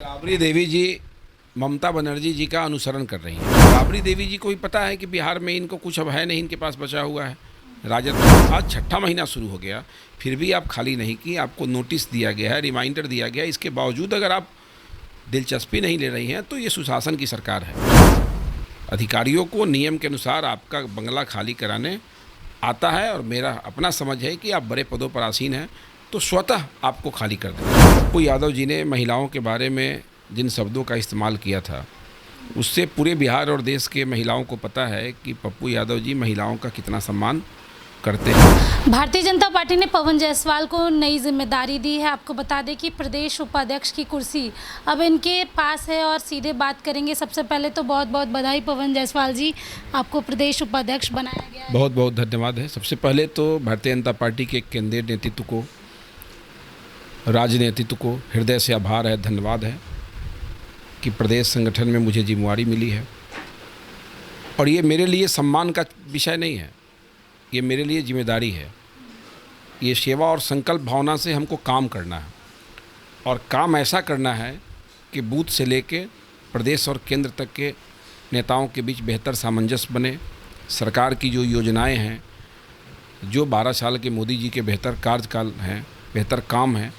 राबड़ी देवी जी ममता बनर्जी जी का अनुसरण कर रही हैं। राबड़ी देवी जी को भी पता है कि बिहार में इनको कुछ अब है नहीं, इनके पास बचा हुआ है। राजद आज छठा महीना शुरू हो गया, फिर भी आप खाली नहीं की, आपको नोटिस दिया गया है, रिमाइंडर दिया गया है। इसके बावजूद अगर आप दिलचस्पी नहीं ले रही हैं तो ये सुशासन की सरकार है। अधिकारियों को नियम के अनुसार आपका बंगला खाली कराने आता है और मेरा अपना समझ है कि आप बड़े पदों पर आसीन हैं तो स्वतः आपको खाली कर देना। पप्पू यादव जी ने महिलाओं के बारे में जिन शब्दों का इस्तेमाल किया था उससे पूरे बिहार और देश के महिलाओं को पता है कि पप्पू यादव जी महिलाओं का कितना सम्मान करते हैं। भारतीय जनता पार्टी ने पवन जायसवाल को नई जिम्मेदारी दी है। आपको बता दें कि प्रदेश उपाध्यक्ष की कुर्सी अब इनके पास है और सीधे बात करेंगे। सबसे पहले तो बहुत बहुत बधाई पवन जायसवाल जी, आपको प्रदेश उपाध्यक्ष बनाया गया है। बहुत बहुत धन्यवाद है। सबसे पहले तो भारतीय जनता पार्टी के केंद्रीय नेतृत्व को, राज्य नेतृत्व को हृदय से आभार है, धन्यवाद है कि प्रदेश संगठन में मुझे जिम्मेवारी मिली है। और ये मेरे लिए सम्मान का विषय नहीं है, ये मेरे लिए जिम्मेदारी है। ये सेवा और संकल्प भावना से हमको काम करना है और काम ऐसा करना है कि बूथ से लेके प्रदेश और केंद्र तक के नेताओं के बीच बेहतर सामंजस्य बने। सरकार की जो योजनाएं हैं, जो 12 साल के मोदी जी के बेहतर कार्यकाल हैं, बेहतर काम हैं,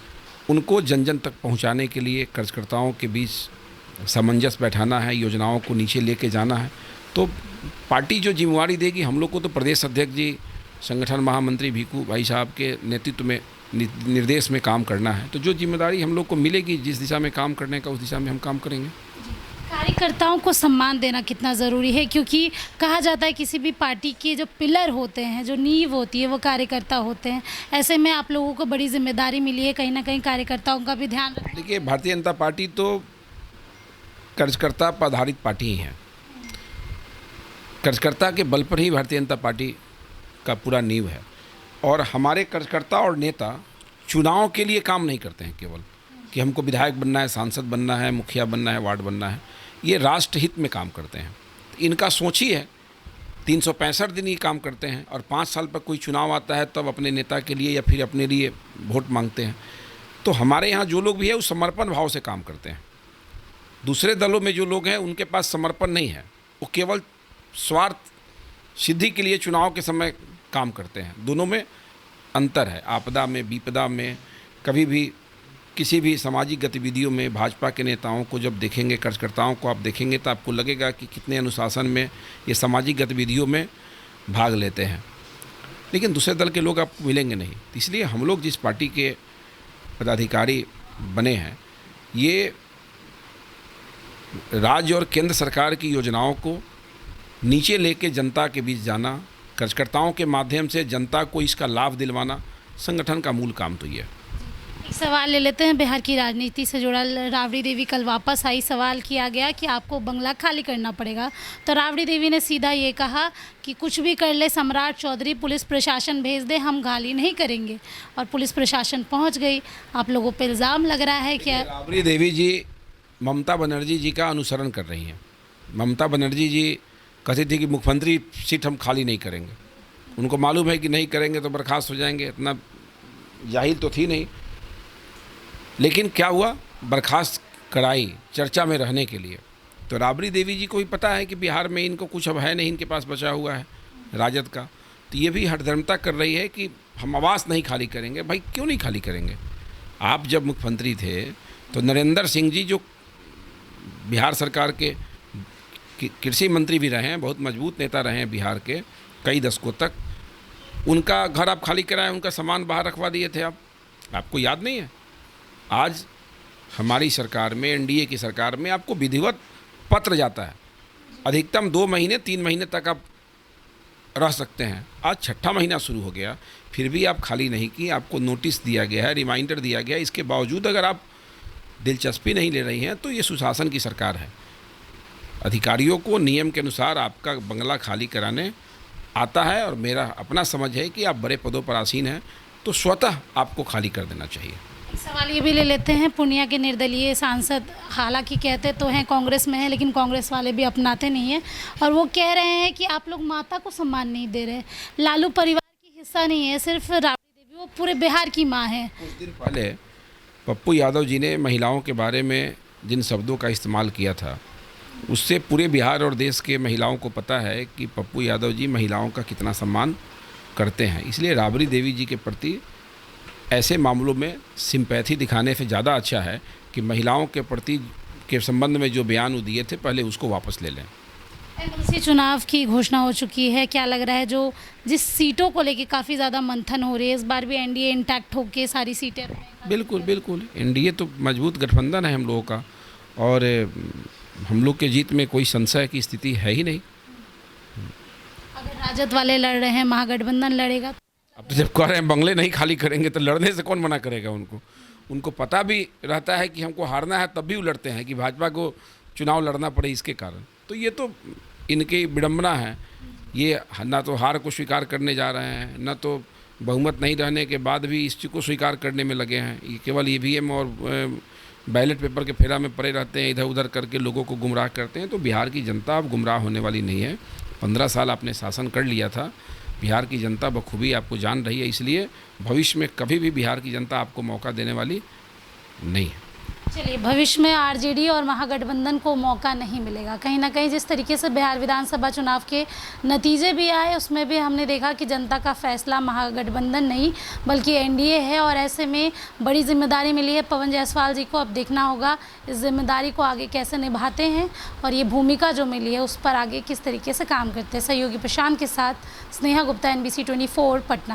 उनको जन जन तक पहुंचाने के लिए कार्यकर्ताओं के बीच सामंजस्य बैठाना है, योजनाओं को नीचे लेके जाना है। तो पार्टी जो जिम्मेवारी देगी हम लोग को, तो प्रदेश अध्यक्ष जी, संगठन महामंत्री भीखू भाई साहब के नेतृत्व में, निर्देश में काम करना है। तो जो जिम्मेदारी हम लोग को मिलेगी, जिस दिशा में काम करने का, उस दिशा में हम काम करेंगे। कार्यकर्ताओं को सम्मान देना कितना ज़रूरी है, क्योंकि कहा जाता है किसी भी पार्टी के जो पिलर होते हैं, जो नींव होती है, वो कार्यकर्ता होते हैं। ऐसे में आप लोगों को बड़ी जिम्मेदारी मिली है, कहीं ना कहीं कार्यकर्ताओं का भी ध्यान रखें। देखिए, भारतीय जनता पार्टी तो कार्यकर्ता पर आधारित पार्टी ही है। कार्यकर्ता के बल पर ही भारतीय जनता पार्टी का पूरा नींव है। और हमारे कार्यकर्ता और नेता चुनाव के लिए काम नहीं करते हैं केवल कि हमको विधायक बनना है, सांसद बनना है, मुखिया बनना है, वार्ड बनना है। ये राष्ट्र हित में काम करते हैं। इनका सोच ही है, 365 दिन ये काम करते हैं और 5 साल पर कोई चुनाव आता है तब अपने नेता के लिए या फिर अपने लिए वोट मांगते हैं। तो हमारे यहाँ जो लोग भी है वो समर्पण भाव से काम करते हैं। दूसरे दलों में जो लोग हैं उनके पास समर्पण नहीं है, वो केवल स्वार्थ सिद्धि के लिए चुनाव के समय काम करते हैं। दोनों में अंतर है। आपदा में, विपदा में, कभी भी किसी भी सामाजिक गतिविधियों में भाजपा के नेताओं को जब देखेंगे, कार्यकर्ताओं को आप देखेंगे, तो आपको लगेगा कि कितने अनुशासन में ये सामाजिक गतिविधियों में भाग लेते हैं। लेकिन दूसरे दल के लोग आपको मिलेंगे नहीं। इसलिए हम लोग जिस पार्टी के पदाधिकारी बने हैं, ये राज्य और केंद्र सरकार की योजनाओं को नीचे लेके जनता के बीच जाना, कार्यकर्ताओं के माध्यम से जनता को इसका लाभ दिलवाना, संगठन का मूल काम तो ये है। एक सवाल ले लेते हैं बिहार की राजनीति से जुड़ा। राबड़ी देवी कल वापस आई, सवाल किया गया कि आपको बंगला खाली करना पड़ेगा, तो राबड़ी देवी ने सीधा ये कहा कि कुछ भी कर ले सम्राट चौधरी, पुलिस प्रशासन भेज दे, हम खाली नहीं करेंगे। और पुलिस प्रशासन पहुंच गई। आप लोगों पर इल्ज़ाम लग रहा है क्या? राबड़ी देवी जी ममता बनर्जी जी का अनुसरण कर रही हैं। ममता बनर्जी जी कहती थी कि मुख्यमंत्री सीट हम खाली नहीं करेंगे। उनको मालूम है कि नहीं करेंगे तो बर्खास्त हो जाएंगे, इतना जाहिल तो थी नहीं। लेकिन क्या हुआ, बर्खास्त कराई चर्चा में रहने के लिए। तो राबड़ी देवी जी को भी पता है कि बिहार में इनको कुछ अब है नहीं, इनके पास बचा हुआ है राजद का। तो ये भी हठधर्मिता कर रही है कि हम आवास नहीं खाली करेंगे। भाई क्यों नहीं खाली करेंगे? आप जब मुख्यमंत्री थे तो नरेंद्र सिंह जी, जो बिहार सरकार के कृषि मंत्री भी रहे हैं, बहुत मजबूत नेता रहे हैं बिहार के कई दशकों तक, उनका घर आप खाली कराएं, उनका सामान बाहर रखवा दिए थे आप। आपको याद नहीं है? आज हमारी सरकार में, एनडीए की सरकार में, आपको विधिवत पत्र जाता है, अधिकतम 2 महीने 3 महीने तक आप रह सकते हैं। आज छठा महीना शुरू हो गया, फिर भी आप खाली नहीं की, आपको नोटिस दिया गया है, रिमाइंडर दिया गया है। इसके बावजूद अगर आप दिलचस्पी नहीं ले रही हैं तो ये सुशासन की सरकार है। अधिकारियों को नियम के अनुसार आपका बंगला खाली कराने आता है और मेरा अपना समझ है कि आप बड़े पदों पर आसीन हैं तो स्वतः आपको खाली कर देना चाहिए। सवाल ये भी ले लेते हैं, पूर्णिया के निर्दलीय सांसद हालांकि कहते तो हैं कांग्रेस में हैं, लेकिन कांग्रेस वाले भी अपनाते नहीं हैं और वो कह रहे हैं कि आप लोग माता को सम्मान नहीं दे रहे। लालू परिवार की हिस्सा नहीं है सिर्फ राबड़ी देवी, वो पूरे बिहार की माँ है। कुछ दिन पहले पप्पू यादव जी ने महिलाओं के बारे में जिन शब्दों का इस्तेमाल किया था, उससे पूरे बिहार और देश के महिलाओं को पता है कि पप्पू यादव जी महिलाओं का कितना सम्मान करते हैं। इसलिए राबड़ी देवी जी के प्रति ऐसे मामलों में सिंपैथी दिखाने से ज़्यादा अच्छा है कि महिलाओं के प्रति के संबंध में जो बयान वो दिए थे पहले उसको वापस ले लें। एमएलसी चुनाव की घोषणा हो चुकी है, क्या लग रहा है जो जिस सीटों को लेके काफ़ी ज़्यादा मंथन हो रही है, इस बार भी एनडीए इंटैक्ट होके सारी सीटें बिल्कुल बिल्कुल, एनडीए तो मजबूत गठबंधन है हम लोगों का, और हम लोग के जीत में कोई संशय की स्थिति है ही नहीं। अगर राजद वाले लड़ रहे हैं, महागठबंधन लड़ेगा, अब तो जब कह रहे हैं बंगले नहीं खाली करेंगे तो लड़ने से कौन मना करेगा उनको। उनको पता भी रहता है कि हमको हारना है, तब भी वो लड़ते हैं कि भाजपा को चुनाव लड़ना पड़े इसके कारण। तो ये तो इनकी विडंबना है, ये ना तो हार को स्वीकार करने जा रहे हैं, न तो बहुमत नहीं रहने के बाद भी इस चीज़ को स्वीकार करने में लगे हैं। ये केवल ईवीएम और बैलेट पेपर के फेरा में पड़े रहते हैं, इधर उधर करके लोगों को गुमराह करते हैं। तो बिहार की जनता अब गुमराह होने वाली नहीं है। 15 साल आपने शासन कर लिया था, बिहार की जनता बखूबी आपको जान रही है, इसलिए भविष्य में कभी भी बिहार की जनता आपको मौका देने वाली नहीं है। चलिए, भविष्य में आरजेडी और महागठबंधन को मौका नहीं मिलेगा। कहीं ना कहीं जिस तरीके से बिहार विधानसभा चुनाव के नतीजे भी आए, उसमें भी हमने देखा कि जनता का फैसला महागठबंधन नहीं बल्कि एनडीए है, और ऐसे में बड़ी जिम्मेदारी मिली है पवन जायसवाल जी को। अब देखना होगा इस जिम्मेदारी को आगे कैसे निभाते हैं, और ये भूमिका जो मिली है उस पर आगे किस तरीके से काम करते हैं। सहयोगी प्रशांत के साथ स्नेहा गुप्ता, NBC 24 पटना।